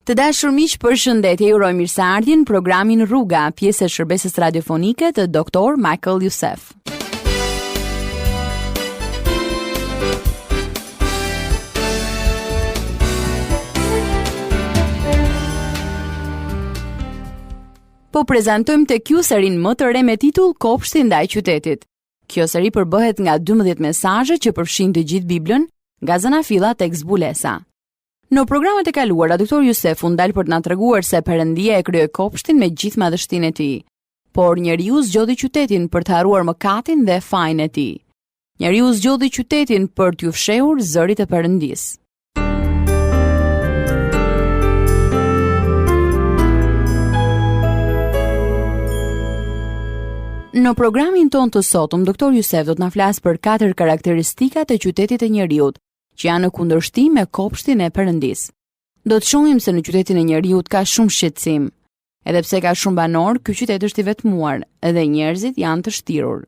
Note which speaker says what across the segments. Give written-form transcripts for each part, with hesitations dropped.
Speaker 1: Të dashur miq, përshëndetje, ju uroj mirëseardhjen në programin Rruga, pjesë e shërbesës radiofonike të Dr. Michael Youssef. Po prezantojmë tek ju serinë më të re me titull Kopshti ndaj qytetit. Kjo seri përbëhet nga 12 mesazhe që përfshin të gjithë Biblën, nga zanafilla tek zbulesa. Në programet e kaluara, Dr. Youssef u ndal për të na treguar se Perëndia e krijoi kopshtin me gjithë madhështinë e tij, por njeriu zgjodhi qytetin për të harruar mëkatin dhe fajin e tij. Njeriu zgjodhi qytetin për t'ju fshehur zërit e Perëndisë. Në programin ton të sotëm, Dr. Youssef do të na flas për 4 karakteristika të qytetit të njeriut, që janë në kundërshtim me kopshtin e Perëndisë. Do të shohim se në qytetin e njeriut ka shumë shqetësim. Edhe pse ka shumë banor, ky qytet është i vetmuar dhe njerëzit janë të shtirur.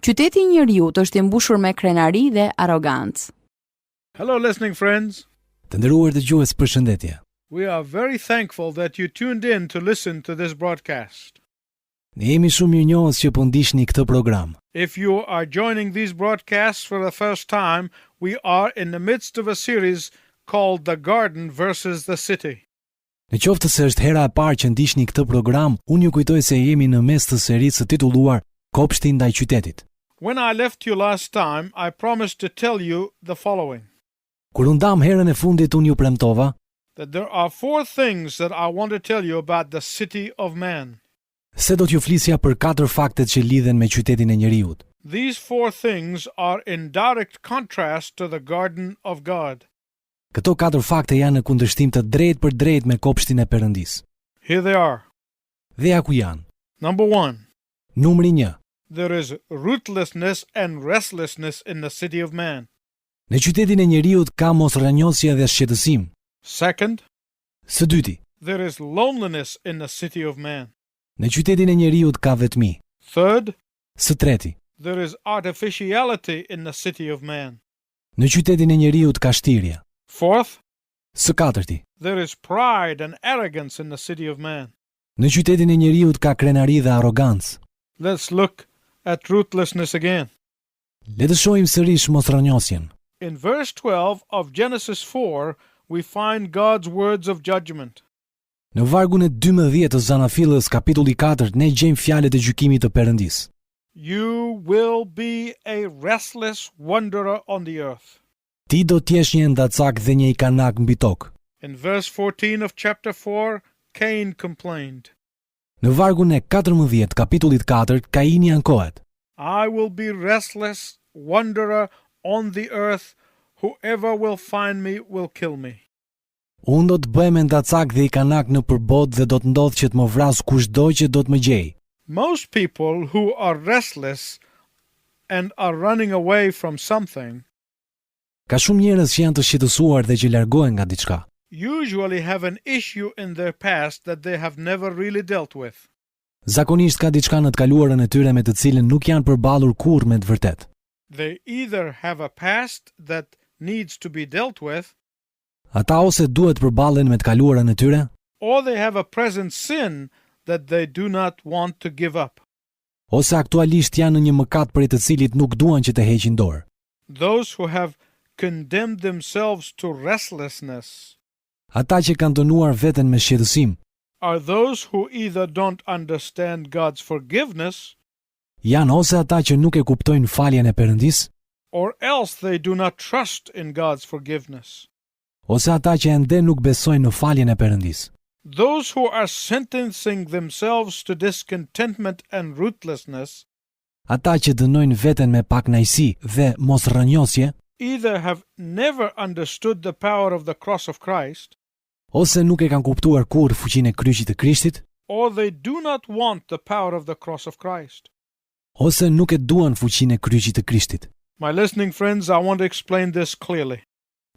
Speaker 1: Qyteti i njeriut është i mbushur me krenari dhe arrogancë.
Speaker 2: Hello listening friends.
Speaker 3: Të nderuar dëgjues, përshëndetje.
Speaker 2: We are very thankful that you tuned in to listen to this broadcast.
Speaker 3: Ne jemi shumë mirënjohës që po ndiqni këtë program.
Speaker 2: If you are joining these broadcasts for the first time, we are in the midst of a series called The Garden versus the City.
Speaker 3: Në qoftë se është hera e parë që ndiqni këtë program, unë ju kujtoj se jemi në mes të serisë së titulluar Kopshti ndaj qytetit.
Speaker 2: When I left you last time, I promised to tell you the following.
Speaker 3: Kur u ndam herën e fundit, unë ju premtova
Speaker 2: That there are 4 things that I want to tell you about the city of man.
Speaker 3: se do t'ju flisja për 4 faktet që lidhen me qytetin e njeriut.
Speaker 2: These 4 things are in direct contrast to the garden of God.
Speaker 3: Këto 4 fakte janë në kundërshtim të drejtë për drejtë me kopshtin e Perëndisë.
Speaker 2: Here they are.
Speaker 3: Dhe ja ku janë.
Speaker 2: Number 1.
Speaker 3: Numri 1.
Speaker 2: There is rootlessness and restlessness in the city of man.
Speaker 3: Në qytetin e njeriut ka mosrënjosje dhe shqetësim.
Speaker 2: Second,
Speaker 3: Së dyti,
Speaker 2: there is loneliness in the city of man.
Speaker 3: në qytetin e njeriut ka vetmi.
Speaker 2: Third,
Speaker 3: Së treti,
Speaker 2: there is artificiality in the city of man.
Speaker 3: në qytetin e njeriut ka shtirje.
Speaker 2: Fourth,
Speaker 3: Së katërti,
Speaker 2: there is pride and arrogance in the city of man.
Speaker 3: në qytetin e njeriut ka krenari dhe arrogancë.
Speaker 2: Let's look at rootlessness again.
Speaker 3: Le të shohim sërish mosrënjosjen.
Speaker 2: In verse 12 of Genesis 4, we find God's words of judgment.
Speaker 3: Në vargun e 12 të Zanafillës kapitulli 4 ne gjejmë fjalët e gjykimit të Perëndisë.
Speaker 2: You will be a restless wanderer on the earth.
Speaker 3: Ti do t'jesh një ndacak dhe një ikanak mbi tokë.
Speaker 2: In verse 14 of chapter 4, Cain complained.
Speaker 3: Në vargun e 14 kapitullit 4 Kaini ankohet.
Speaker 2: I will be restless wanderer on the earth. Whoever will find me will kill me.
Speaker 3: Unë do të bëhem ndacak dhe ikanak në përbot dhe do të ndodh që të më vras kushdo që do të më gjej.
Speaker 2: Most people who are restless and are running away from something
Speaker 3: Ka shumë njerëz që janë të shqetësuar dhe që largohen nga diçka.
Speaker 2: usually have an issue in their past that they have never really dealt with.
Speaker 3: Zakonisht ka diçka në të kaluarën e tyre me të cilën nuk janë përballur kurrë me të vërtet.
Speaker 2: They either have a past that needs to be dealt with,
Speaker 3: Ata ose duhet përballen me të kaluarën e tyre,
Speaker 2: or they have a present sin that they do not want to give up.
Speaker 3: ose aktualisht janë në një mëkat për të cilit nuk duan që të heqin dorë.
Speaker 2: Those who have condemned themselves to restlessness
Speaker 3: Ata që kanë dënuar veten me shqetësim,
Speaker 2: are those who either don't understand God's forgiveness,
Speaker 3: janë ose ata që nuk e kuptojnë faljen e Perëndisë,
Speaker 2: or else they do not trust in God's forgiveness.
Speaker 3: ose ata që ende nuk besojnë në faljen e Perëndisë.
Speaker 2: Those who are sentencing themselves to discontentment and rootlessness
Speaker 3: Ata që dënojnë veten me pakënaqësi dhe mosrënjosje,
Speaker 2: either have never understood the power of the cross of Christ,
Speaker 3: ose nuk e kanë kuptuar kurrë fuqinë e kryqit të Krishtit,
Speaker 2: or they do not want the power of the cross of Christ.
Speaker 3: ose nuk e duan fuqinë e kryqit të Krishtit.
Speaker 2: My listening friends, I want to explain this clearly.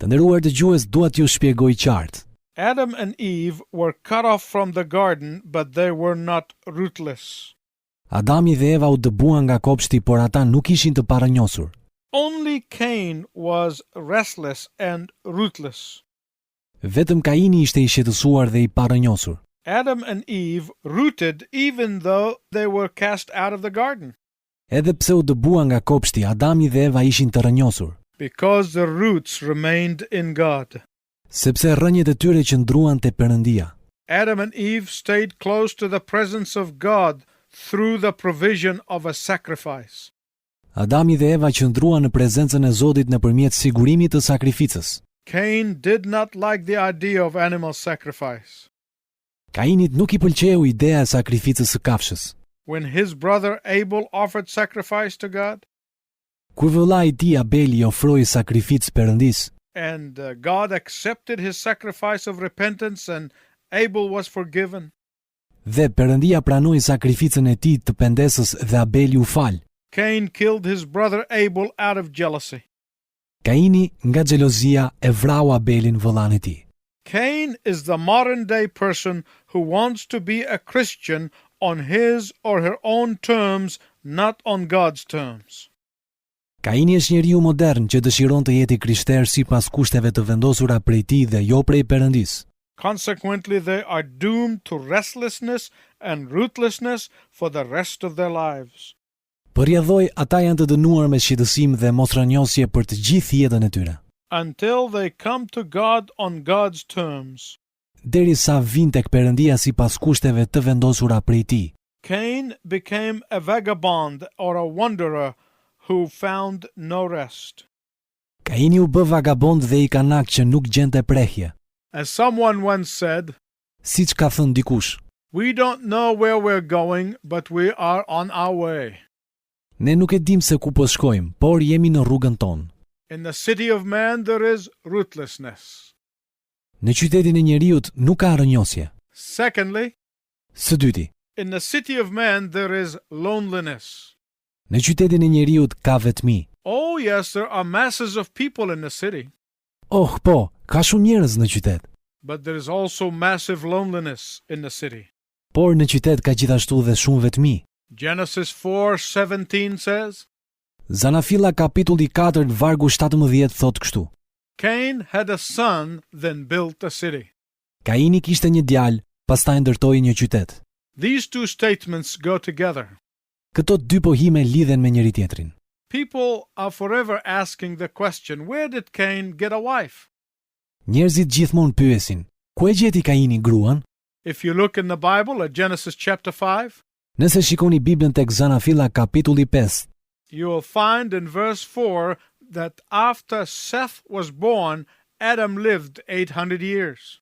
Speaker 3: Të nderuar dëgjues, dua t'ju shpjegoj qartë.
Speaker 2: Adam and Eve were cut off from the garden, but they were not rootless.
Speaker 3: Adami dhe Eva u dëbuan nga kopshti, por ata nuk ishin të parënjosur.
Speaker 2: Only Cain was restless and rootless.
Speaker 3: Vetëm Kaini ishte I shqetësuar dhe I parënjosur.
Speaker 2: Adam and Eve rooted even though they were cast out of the garden,
Speaker 3: Edhe pse u dëbua nga kopshti, Adami dhe Eva ishin të rënjosur,
Speaker 2: because the roots remained in God.
Speaker 3: sepse rrënjët e tyre qëndruan te Perëndia.
Speaker 2: Adam and Eve stayed close to the presence of God through the provision of a sacrifice.
Speaker 3: Adami dhe Eva qëndruan në prezencën e Zotit nëpërmjet sigurimit të sakrificës.
Speaker 2: Cain did not like the idea of animal sacrifice.
Speaker 3: Kainit nuk I pëlqeu ideja e sakrificës së kafshës.
Speaker 2: When his brother Abel offered sacrifice to God,
Speaker 3: Kur vëllai I tij Abeli ofroi sakrificë Perëndis,
Speaker 2: and God accepted his sacrifice of repentance and Abel was forgiven,
Speaker 3: dhe Perëndia pranoi sakrificën e tij të pendesës dhe Abeli u fal,
Speaker 2: Cain killed his brother Abel out of jealousy.
Speaker 3: Kaini nga xhelozia e vrau Abelin vëllain e tij.
Speaker 2: Cain is the modern day person who wants to be a Christian on his or her own terms, not on God's terms.
Speaker 3: Kaini është njeriu modern që dëshiron të jetë I krishter sipas kushteve të vendosura prej tij dhe jo prej Perëndis.
Speaker 2: Consequently, they are doomed to restlessness and rootlessness for the rest of their lives.
Speaker 3: Përjedhoj, ata janë të dënuar me shqetësim dhe mosrënjosje për të gjithë jetën e tyre,
Speaker 2: Until they come to God on God's terms.
Speaker 3: derisa vinë tek Perëndia sipas kushteve të vendosura prej tij.
Speaker 2: Cain became a vagabond or a wanderer who found no rest.
Speaker 3: Kaini u bë vagabond dhe I kanak që nuk gjente prehje.
Speaker 2: As someone once said,
Speaker 3: Siç ka thënë dikush,
Speaker 2: we don't know where we're going, but we are on our way.
Speaker 3: ne nuk e dim se ku po shkojmë, por jemi në rrugën tonë.
Speaker 2: In the city of man there is rootlessness.
Speaker 3: Në qytetin e njeriut nuk ka rënjosje.
Speaker 2: Secondly,
Speaker 3: Së dyti,
Speaker 2: in the city of man there is loneliness.
Speaker 3: në qytetin e njeriut ka vetmi.
Speaker 2: Oh yes, there are masses of people in the city,
Speaker 3: Oh, po, ka shumë njerëz në qytet,
Speaker 2: but there is also massive loneliness in the city.
Speaker 3: por në qytet ka gjithashtu dhe shumë vetmi.
Speaker 2: Genesis 4:17 says,
Speaker 3: Zanafilla kapitulli 4 vargu 17 thot kështu:
Speaker 2: Cain had a son, then built a city.
Speaker 3: Kaini kishte një djalë, pastaj ndërtoi një qytet.
Speaker 2: These two statements go together.
Speaker 3: Këto dy pohime lidhen me njëri tjetrin.
Speaker 2: People are forever asking the question, where did Cain get a wife?
Speaker 3: Njerëzit gjithmonë pyesin, ku e gjeti Kaini gruan?
Speaker 2: If you look in the Bible at Genesis chapter 5,
Speaker 3: Nëse shikoni Biblën tek Zanafilla kapitulli 5,
Speaker 2: you will find in verse 4 that after Seth was born, Adam lived 800 years.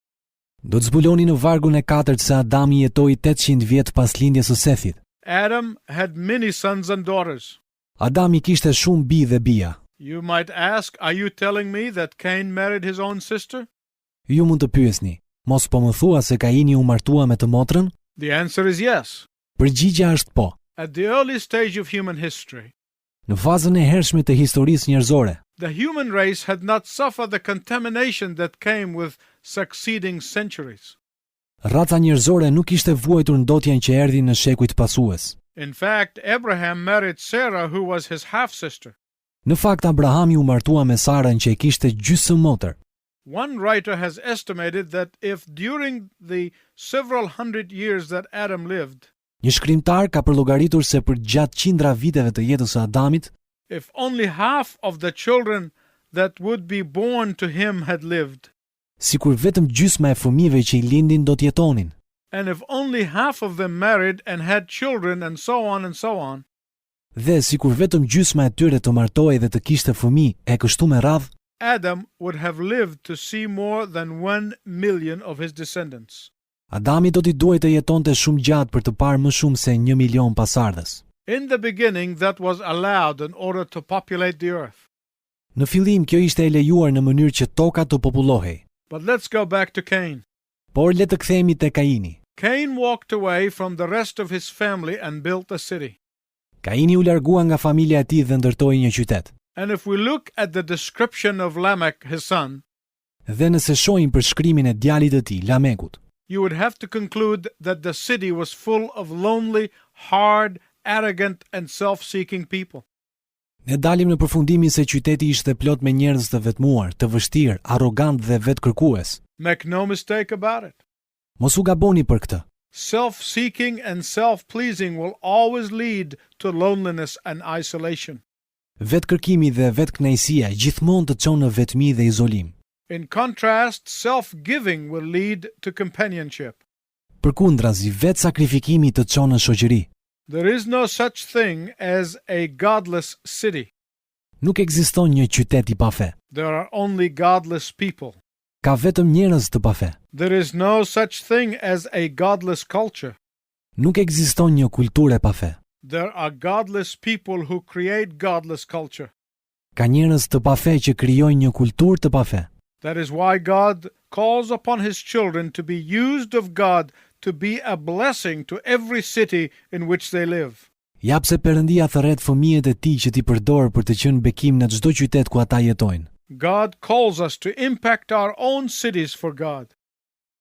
Speaker 3: do të zbuloni në vargun e 4 se Adami jetoi 800 vjet pas lindjes së Sethit.
Speaker 2: Adam had many sons and daughters.
Speaker 3: Adami kishte shumë bi dhe bija.
Speaker 2: You might ask, are you telling me that Cain married his own sister?
Speaker 3: Ju mund të pyesni, mos po më thua se Kaini u martua me të motrën?
Speaker 2: The answer is yes.
Speaker 3: Përgjigjja është po.
Speaker 2: At the early stage of human history,
Speaker 3: Në fazën e hershme të historisë njerëzore,
Speaker 2: the human race had not suffered the contamination that came with succeeding centuries.
Speaker 3: raca njerëzore nuk ishte vuajtur ndotjen që erdhi në shekujt pasues.
Speaker 2: In fact, Abraham married Sarah, who was his half-sister.
Speaker 3: Në fakt, Abrahami u martua me Sarën që e kishte gjysmë motër.
Speaker 2: One writer has estimated that if during the several hundred years that Adam lived,
Speaker 3: Një shkrimtar ka përllogaritur se për gjatë qindra viteve të jetës së Adamit,
Speaker 2: if only half of the children that would be born to him had lived,
Speaker 3: sikur vetëm gjysma e fëmijëve që I lindin do të jetonin,
Speaker 2: and if only half of them married and had children and so on,
Speaker 3: dhe sikur vetëm gjysma e tyre të martohej dhe të kishte fëmijë e kështu me radhë,
Speaker 2: Adam would have lived to see more than 1 million of his descendants.
Speaker 3: Adami do t'i duhej të jetonte shumë gjatë për të parë më shumë se 1 milion pasardhës.
Speaker 2: In the beginning, that was allowed in order to populate the earth.
Speaker 3: Në fillim kjo ishte e lejuar në mënyrë që toka të popullohej.
Speaker 2: But let's go back to Cain.
Speaker 3: Por le të kthehemi te Kaini.
Speaker 2: Cain walked away from the rest of his family and built a city.
Speaker 3: Kaini u largua nga familja e tij dhe ndërtoi një qytet.
Speaker 2: And if we look at the description of Lamech, his son,
Speaker 3: Dhe nëse shohim për shkrimin e djalit të tij, Lamekut,
Speaker 2: you would have to conclude that the city was full of lonely, hard, arrogant, and self-seeking people.
Speaker 3: ne dalim në përfundimin se qyteti ishte plot me njerëz të vetmuar, të vështirë, arrogant dhe vetkërkues.
Speaker 2: Make no mistake about it.
Speaker 3: Mos u gaboni për këtë.
Speaker 2: Self-seeking and self-pleasing will always lead to loneliness and isolation.
Speaker 3: Vetë kërkimi dhe vetë kënaqësia gjithmonë të çon në vetmi dhe izolim.
Speaker 2: In contrast, self-giving will lead to companionship.
Speaker 3: Përkundrazi, vetë sakrifikimi të çon në shoqëri.
Speaker 2: There is no such thing as a godless city.
Speaker 3: Nuk ekziston një qytet i pafe.
Speaker 2: There are only godless people.
Speaker 3: Ka vetëm njerëz të pafe.
Speaker 2: There is no such thing as a godless culture.
Speaker 3: Nuk ekziston një kulturë e pafe.
Speaker 2: There are godless people who create godless culture.
Speaker 3: Ka njerëz të pafe që krijojnë një kulturë të pafe.
Speaker 2: That is why God calls upon his children to be used of God to be a blessing to every city in which they live.
Speaker 3: Ja pse Perëndia thërret fëmijët e tij që t'i përdor për të qenë bekim në çdo qytet ku ata jetojnë.
Speaker 2: God calls us to impact our own cities for God.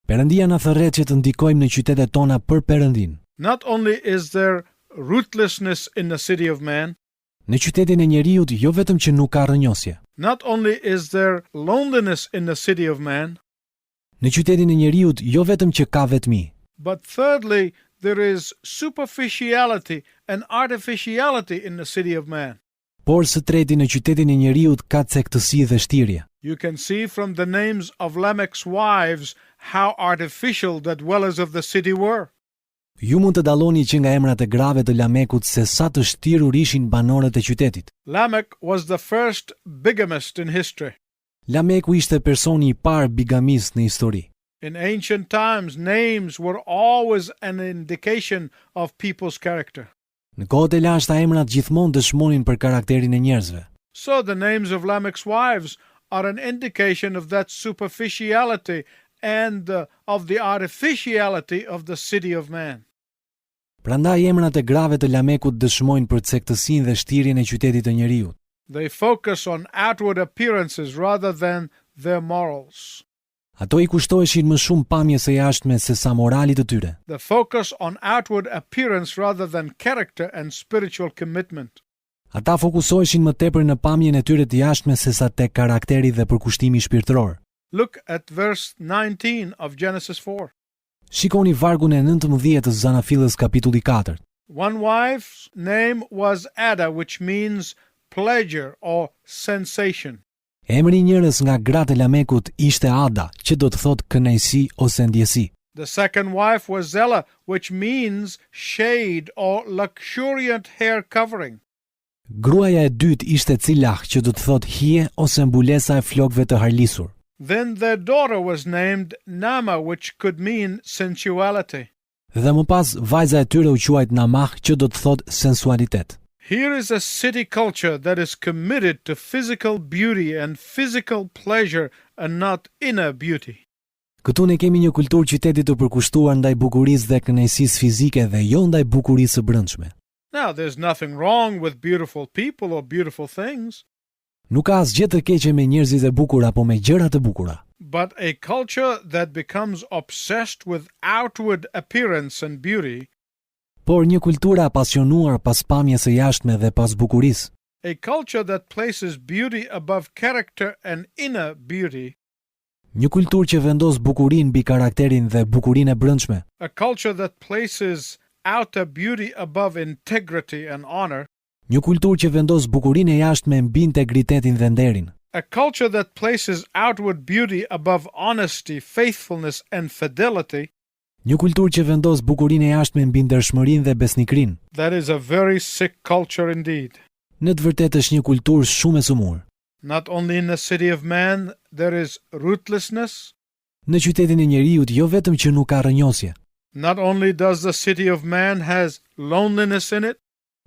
Speaker 3: Perëndia na thërret që të ndikojmë në qytetet tona për Perëndin.
Speaker 2: Not only is there rootlessness in the city of man,
Speaker 3: Në qytetin e njeriut jo vetëm që nuk ka rrënjosje.
Speaker 2: not only is there loneliness in the city of man,
Speaker 3: Në qytetin e njeriut jo vetëm që ka vetmi,
Speaker 2: but thirdly, there is superficiality and artificiality in the city of man.
Speaker 3: por së treti në qytetin e njeriut ka cektësi dhe shtirje.
Speaker 2: You can see from the names of Lamech's wives how artificial the dwellers of the city were.
Speaker 3: Ju mund të dalloni që nga emrat e grave të Lamekut se sa të shtirur ishin banorët e qytetit.
Speaker 2: Lamech was the first bigamist in history.
Speaker 3: Lameku ishte personi i parë bigamist në histori.
Speaker 2: In ancient times, names were always an indication of people's character.
Speaker 3: Në kohët e lashta emrat gjithmonë dëshmonin për karakterin e njerëzve.
Speaker 2: So the names of Lamech's wives are an indication of that superficiality and of the artificiality of the city of man.
Speaker 3: Prandaj emrat e grave të Lamekut dëshmojnë për cektësinë dhe shtirjen e qytetit të njeriut.
Speaker 2: They focus on outward appearances rather than their morals.
Speaker 3: Ato i kushtoheshin më shumë pamjes së jashtme se sa moralit të tyre.
Speaker 2: The focus on outward appearance rather than character and spiritual commitment.
Speaker 3: Ata fokusoheshin më tepër në pamjen e tyre të jashtme se sa tek karakteri dhe përkushtimi shpirtëror.
Speaker 2: Look at verse 19 of Genesis 4.
Speaker 3: Shikoni vargun e 19 të Zanafillës kapitulli 4.
Speaker 2: One wife's name was Ada, which means pleasure or sensation.
Speaker 3: Emri i njërës nga gratë e Lamekut ishte Ada, që do të thotë kënaqësi ose ndjesi.
Speaker 2: The second wife was Zella, which means shade or luxuriant hair covering.
Speaker 3: Gruaja e dytë ishte Cilah, që do të thotë hije ose mbulesa e flokëve të harlisur.
Speaker 2: Then their daughter was named Nama, which could mean sensuality.
Speaker 3: Dhe më pas vajza e tyre u quajt Namah, që do të thotë sensualitet.
Speaker 2: Here is a city culture that is committed to physical beauty and physical pleasure and not inner beauty.
Speaker 3: Këtu ne kemi një kulturë qyteti të përkushtuar ndaj bukurisë dhe kënaqësisë fizike dhe jo ndaj bukurisë së brendshme.
Speaker 2: Now, there's nothing wrong with beautiful people or beautiful things,
Speaker 3: Nuk ka asgjë të keqe me njerëzit e bukur apo me gjërat e bukura.
Speaker 2: but a culture that becomes obsessed with outward appearance and beauty,
Speaker 3: Por një kulturë e apasionuar pas pamjes së jashtme dhe pas bukurisë,
Speaker 2: a culture that places beauty above character and inner beauty,
Speaker 3: një kulturë që vendos bukurinë mbi karakterin dhe bukurinë e brendshme,
Speaker 2: a culture that places outer beauty above integrity and honor,
Speaker 3: një kulturë që vendos bukurinë e jashtme mbi integritetin dhe nderin,
Speaker 2: a culture that places outward beauty above honesty, faithfulness, and fidelity,
Speaker 3: një kulturë që vendos bukurinë e jashtme mbi ndershmërinë dhe besnikrinë.
Speaker 2: that is a very sick culture indeed.
Speaker 3: Në të vërtetë është një kulturë shumë e sëmurë.
Speaker 2: Not only in the city of man, there is rootlessness.
Speaker 3: Në qytetin e njeriut jo vetëm që nuk ka rrënjosje.
Speaker 2: Not only does the city of man has loneliness in it,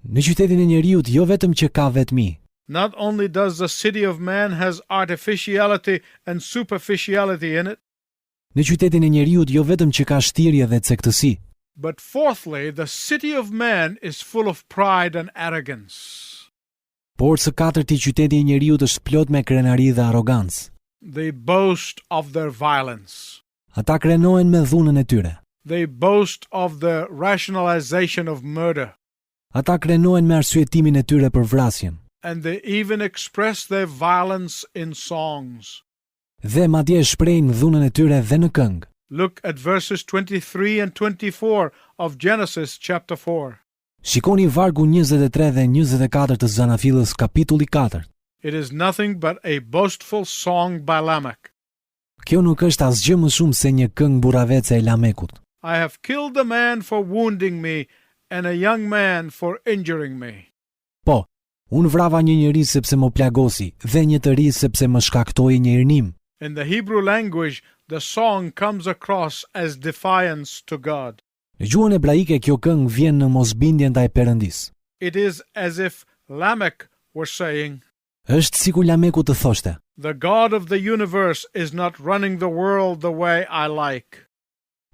Speaker 3: Në qytetin e njeriut jo vetëm që ka vetmi.
Speaker 2: not only does the city of man has artificiality and superficiality in it,
Speaker 3: Në qytetin e njeriut jo vetëm që ka shtirje dhe cektësi,
Speaker 2: but fourthly, the city of man is full of pride and arrogance.
Speaker 3: por së katërti qyteti i njeriut është plot me krenari dhe arrogancë.
Speaker 2: They boast of their violence.
Speaker 3: Ata krenohen me dhunën e tyre.
Speaker 2: They boast of the rationalization of murder.
Speaker 3: Ata krenohen me arsyetimin e tyre për vrasjen.
Speaker 2: And they even express their violence in songs.
Speaker 3: dhe madje shprehin dhunën e tyre dhe në këngë.
Speaker 2: Look at verses 23 and 24 of Genesis chapter 4.
Speaker 3: Shikoni vargu 23 dhe 24 të Zanafillës kapitulli 4.
Speaker 2: It is nothing but a boastful song by Lamech.
Speaker 3: Kjo nuk është asgjë më shumë se një këngë burravece e Lamekut.
Speaker 2: I have killed a man for wounding me and a young man for injuring me.
Speaker 3: Po, unë vrava një njeri sepse më plagosi dhe një të ri sepse më shkaktoi një irnim.
Speaker 2: In the Hebrew language, the song comes across as defiance to God.
Speaker 3: Në gjuhën hebraike kjo këngë vjen në mosbindje ndaj Perëndis.
Speaker 2: It is as if Lamech were saying,
Speaker 3: Është sikur Lameku të thoshte:
Speaker 2: the God of the universe is not running the world the way I like.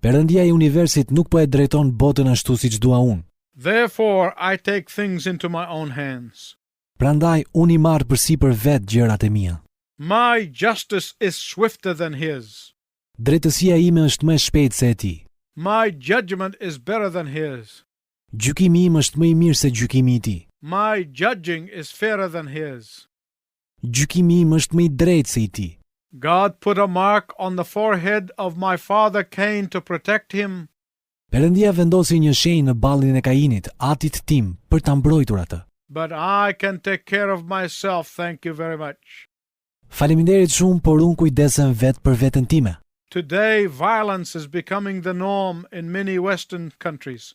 Speaker 3: Perëndia e universit nuk po e drejton botën ashtu siç dua unë.
Speaker 2: Therefore, I take things into my own hands.
Speaker 3: Prandaj unë I marr përsipër vet gjërat e mia.
Speaker 2: My justice is swifter than his.
Speaker 3: Drejtësia ime është më e shpejtë se e tij.
Speaker 2: My judgment is better than his.
Speaker 3: Gjykimi im është më I mirë se gjykimi I tij.
Speaker 2: My judging is fairer than his.
Speaker 3: Gjykimi im është më I drejtë se I tij.
Speaker 2: God put a mark on the forehead of my father Cain to protect him.
Speaker 3: Perëndia vendosi një shenjë në ballin e Kainit, atit tim, për ta mbrojtur atë.
Speaker 2: But I can take care of myself, thank you very much.
Speaker 3: Faleminderit shumë, por unë kujdesem vet për veten time.
Speaker 2: Today, violence is becoming the norm in many Western countries.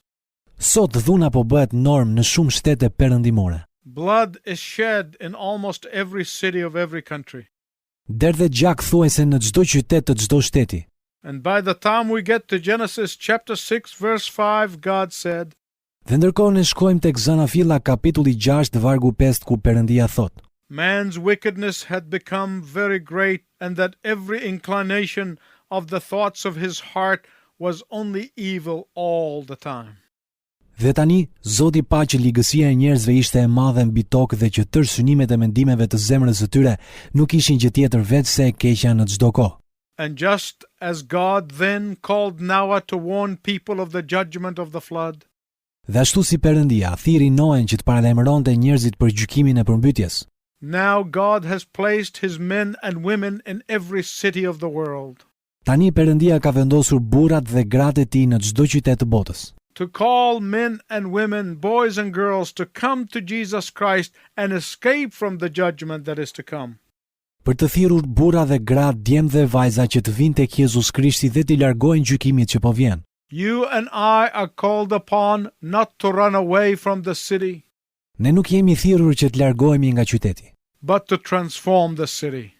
Speaker 3: Sot dhuna po bëhet norm në shumë shtete perëndimore.
Speaker 2: Blood is shed in almost every city of every country.
Speaker 3: Derdh dhe gjak thuajse në çdo qytet të çdo shteti.
Speaker 2: And by the time we get to Genesis chapter 6 verse 5, God said,
Speaker 3: Dhe ndërkohë ne shkojmë tek Zanafilla kapitulli 6 vargu 5 ku Perëndia thot:
Speaker 2: man's wickedness had become very great, and that every inclination of the thoughts of his heart was only evil all the time.
Speaker 3: Dhe tani, Zoti pa që ligësia e njerëzve ishte e madhe mbi tokë dhe që tërë synimet e mendimeve të zemrës së tyre nuk ishin gjë tjetër veç se e keqja në çdo kohë.
Speaker 2: And just as God then called Noah to warn people of the judgment of the flood,
Speaker 3: Dhe ashtu si Perëndia thirri Noen që të paralajmëronte njerëzit për gjykimin e përmbytjes,
Speaker 2: now God has placed his men and women in every city of the world
Speaker 3: tani Perëndia ka vendosur burrat dhe gratë e tij në çdo qytet të botës,
Speaker 2: to call men and women, boys and girls, to come to Jesus Christ and escape from the judgment that is to come.
Speaker 3: për të thirrur burra dhe gratë, djemë dhe vajza që të vinë tek Jezus Krishti dhe t'i largojnë gjykimit që po vjen.
Speaker 2: You and I are called upon not to run away from the city,
Speaker 3: Ne nuk jemi thirrur që të largohemi nga qyteti,
Speaker 2: but to transform the city.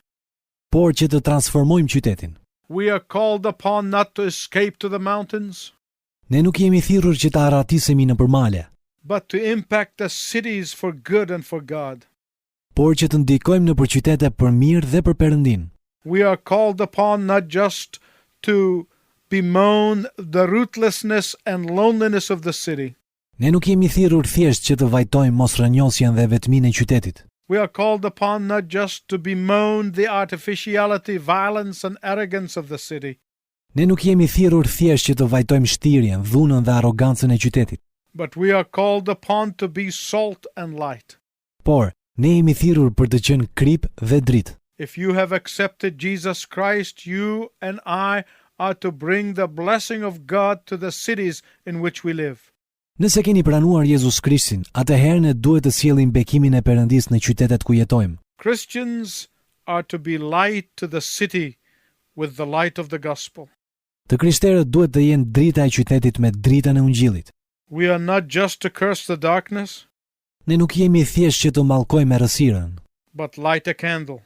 Speaker 3: por që të transformojmë qytetin.
Speaker 2: We are called upon not to escape to the mountains,
Speaker 3: Ne nuk jemi thirrur që të arratisemi në përmale,
Speaker 2: but to impact the cities for good and for God.
Speaker 3: por që të ndikojmë në për qytete për mirë dhe për Perëndin.
Speaker 2: We are called upon not just to bemoan the rootlessness and loneliness of the city.
Speaker 3: Ne nuk jemi thirrur thjesht që të vajtojmë mosrënjosjen dhe vetminë e qytetit.
Speaker 2: We are called upon not just to bemoan the artificiality, violence and arrogance of the city,
Speaker 3: Ne nuk jemi thirrur thjesht që të vajtojmë shtirjen, dhunën dhe arrogancën e qytetit,
Speaker 2: but we are called upon to be salt and light.
Speaker 3: por ne jemi thirrur për të qenë krip dhe dritë.
Speaker 2: If you have accepted Jesus Christ, you and I are to bring the blessing of God to the cities in which we live.
Speaker 3: Nëse keni pranuar Jezus Krishtin, atëherë ne duhet të sjellim bekimin e Perëndis në qytetet ku jetojmë.
Speaker 2: Christians are to be light to the city with the light of the gospel.
Speaker 3: Të krishterët duhet të jenë drita e qytetit me dritën e Ungjillit.
Speaker 2: We are not just to curse the darkness,
Speaker 3: Ne nuk jemi thjesht që të mallkojmë errësirën,
Speaker 2: but light a candle.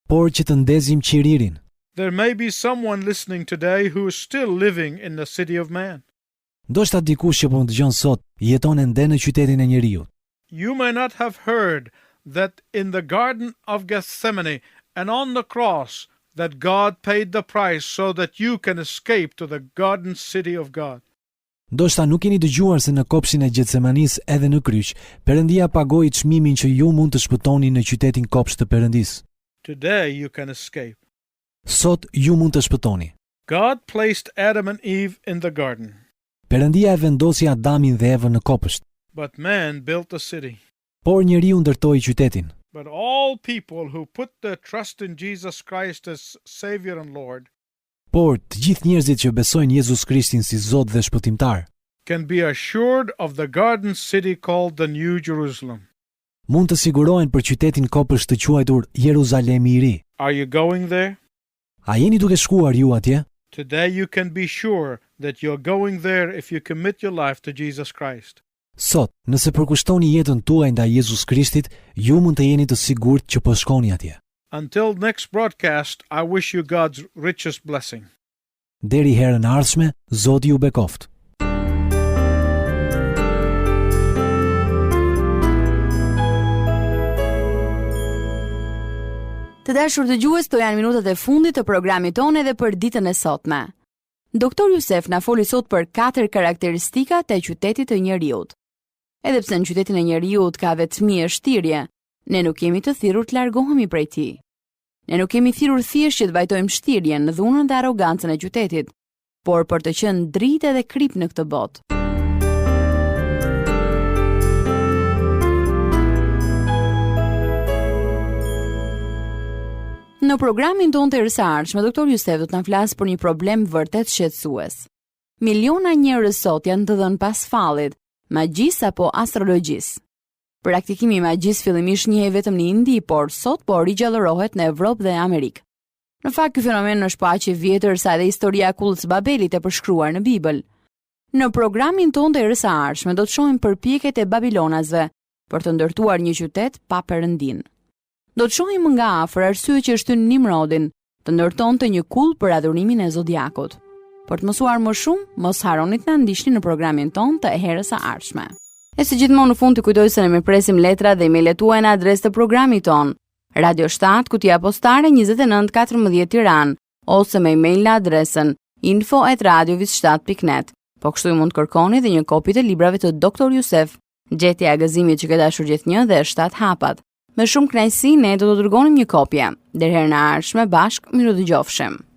Speaker 3: por që të ndezim qiririn.
Speaker 2: There may be someone listening today who is still living in the city of man.
Speaker 3: Ndoshta dikush që po më dëgjon sot jeton ende në qytetin e njeriu.
Speaker 2: You may not have heard that in the Garden of Gethsemane and on the cross that God paid the price so that you can escape to the garden city of God.
Speaker 3: Ndoshta nuk keni dëgjuar se në kopshtin e Getsemanis edhe në kryq, Perëndia pagoi çmimin që ju mund të shpëtoni në qytetin kopsht të Perëndis.
Speaker 2: Today you can escape.
Speaker 3: Sot ju mund të shpëtoni.
Speaker 2: God placed Adam and Eve in the garden,
Speaker 3: Perëndia e vendosi Adamin dhe Evën në kopësht,
Speaker 2: but man built a city.
Speaker 3: por njeriu ndërtoi qytetin.
Speaker 2: But all people who put their trust in Jesus Christ as Savior and Lord
Speaker 3: Por të gjithë njerëzit që besojnë Jezus Krishtin si Zot dhe Shpëtimtar
Speaker 2: can be assured of the garden city called the New Jerusalem.
Speaker 3: mund të sigurohen për qytetin kopësht të quajtur Jeruzalemi i Ri.
Speaker 2: Are you going there?
Speaker 3: A jeni duke shkuar ju atje?
Speaker 2: Today you can be sure that you're going there if you commit your life to Jesus Christ.
Speaker 3: Sot, nëse përkushtoni jetën tuaj ndaj Jezus Krishtit, ju mund të jeni të sigurt që po shkoni atje.
Speaker 2: Until next broadcast, I wish you God's richest blessing.
Speaker 3: Deri herën e ardhshme, Zoti ju bekoft.
Speaker 1: Të dashur dëgjues, këto janë minutat e fundit të programit tonë edhe për ditën e sotme. Doktor Jusef na foli sot për 4 karakteristika të qytetit të njeriut. Edhe pse në qytetin e njeriut ka vetmi e shtirje, ne nuk kemi të thirrur të largohemi prej tij. Ne nuk kemi thirrur thjesht që të vajtojmë shtirjen, dhunën dhe arrogancën e qytetit, por për të qenë dritë dhe krip në këtë botë. Në programin tonë të erësarshme, Doktor Jusef do të na flasë për një problem vërtet shqetësues. Miliona njerëz sot janë të dhënë pas fallit, magjisë apo astrologjisë. Praktikimi i magjisë fillimisht njihej vetëm në Indi, por sot po rigjallërohet në Evropë dhe Amerikë. Në fakt, ky fenomen është pa aq i vjetër sa edhe historia e kullës së Babelit e përshkruar në Bibël. Në programin tonë të erësarshme do të shohim përpjekjet e babilonasve për të ndërtuar një qytet pa perëndinë. Do të shohim nga afër arsye që shtyn Nimrodin të ndërtonte një kull për adhurimin e zodiakut. Për të mësuar më shumë, mos harroni të na ndiqni në programin tonë të herës së ardhshme. E si gjithmonë në fund të kujtoj se ne më presim letra dhe email-et tuaja në adresë të programit tonë: Radio 7, Kutia Postare 2914 Tiranë, ose me email në adresën info@radiovis7.net. Po kështu mund të kërkoni dhe një kopje të librave të Doktor Jusef, Gjetja e gëzimit që ka dashur gjithnjë dhe 7 hapat. Me shumë kënaqësi ne do të dërgonim një kopje. Deri herën e ardhshme bashkë, miru dëgjofshim.